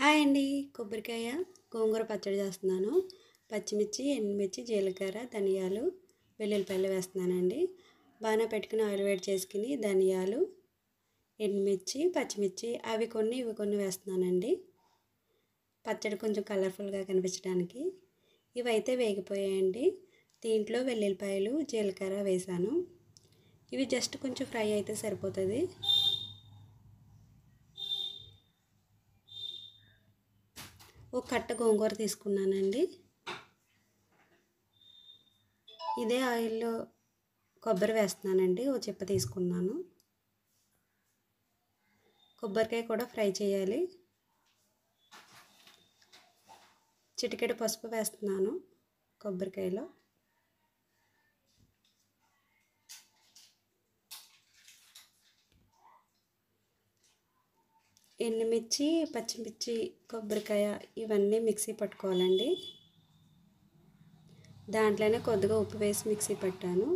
Hi అండి. కొబ్బరికాయ గోంగూర పచ్చడి చేస్తున్నాను. పచ్చిమిర్చి, ఎండుమిర్చి, జీలకర్ర, ధనియాలు, వెల్లుల్లిపాయలు వేస్తున్నానండి. బాగా పెట్టుకుని ఆయిల్ వేడి చేసుకుని ధనియాలు, ఎండుమిర్చి, పచ్చిమిర్చి అవి కొన్ని ఇవి కొన్ని వేస్తున్నానండి. పచ్చడి కొంచెం కలర్ఫుల్గా కనిపించడానికి. ఇవైతే వేగిపోయాయండి. దీంట్లో వెల్లుల్లిపాయలు, జీలకర్ర వేసాను. ఇవి జస్ట్ కొంచెం ఫ్రై అయితే సరిపోతుంది. ఒక కట్ట గోంగూర తీసుకున్నానండి. ఇదే ఆయిల్లో కొబ్బరి వేస్తున్నానండి. ఓ చిప్ప తీసుకున్నాను. కొబ్బరికాయ కూడా ఫ్రై చేయాలి. చిటికెడు పసుపు వేస్తున్నాను కొబ్బరికాయలో. ఎండుమిర్చి, పచ్చిమిర్చి, కొబ్బరికాయ ఇవన్నీ మిక్సీ పట్టుకోవాలండి. దాంట్లోనే కొద్దిగా ఉప్పు వేసి మిక్సీ పట్టాను.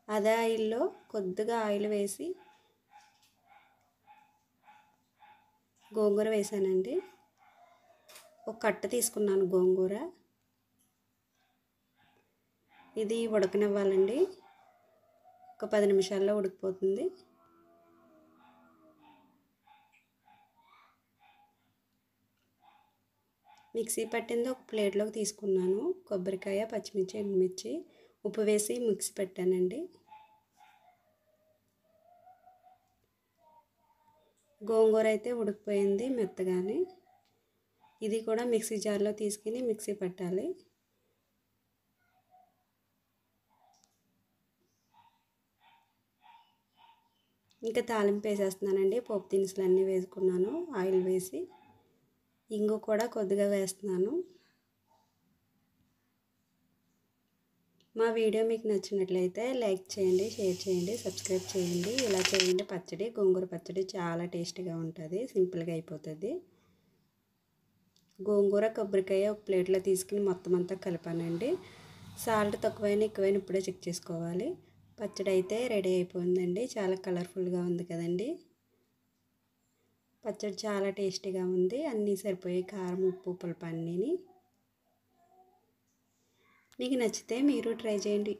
అదే ఆయిల్లో కొద్దిగా ఆయిల్ వేసి గోంగూర వేసానండి. ఒక కట్ట తీసుకున్నాను గోంగూర. ఇది ఉడకనివ్వాలండి. ఒక 10 నిమిషాల్లో ఉడికిపోతుంది. మిక్సీ పట్టింది ఒక ప్లేట్లోకి తీసుకున్నాను. కొబ్బరికాయ, పచ్చిమిర్చి, ఎండుమిర్చి ఉప్పు వేసి మిక్సీ పెట్టానండి. గోంగూర అయితే ఉడికిపోయింది మెత్తగానే. ఇది కూడా మిక్సీ జార్లో తీసుకుని మిక్సీ పట్టాలి. ఇంకా తాలింపు వేసేస్తున్నానండి. పోపు దినుసులు అన్నీ వేసుకున్నాను ఆయిల్ వేసి. ఇంగు కూడా కొద్దిగా వేస్తున్నాను. మా వీడియో మీకు నచ్చినట్లయితే లైక్ చేయండి, షేర్ చేయండి, సబ్స్క్రైబ్ చేయండి. ఇలా చేయండి. పచ్చడి గోంగూర పచ్చడి చాలా టేస్టీగా ఉంటుంది. సింపుల్గా అయిపోతుంది. గోంగూర, కొబ్బరికాయ ఒక ప్లేట్లో తీసుకుని మొత్తం అంతా కలిపానండి. సాల్ట్ తక్కువైనా ఎక్కువైనా ఇప్పుడే చెక్ చేసుకోవాలి. పచ్చడి అయితే రెడీ అయిపోయిందండి. చాలా కలర్ఫుల్గా ఉంది కదండి. పచ్చడి చాలా టేస్టీగా ఉంది. అన్నీ సరిపోయి కారం, ఉప్పు, పులుపు అన్నీని. మీకు నచ్చితే మీరు ట్రై చేయండి.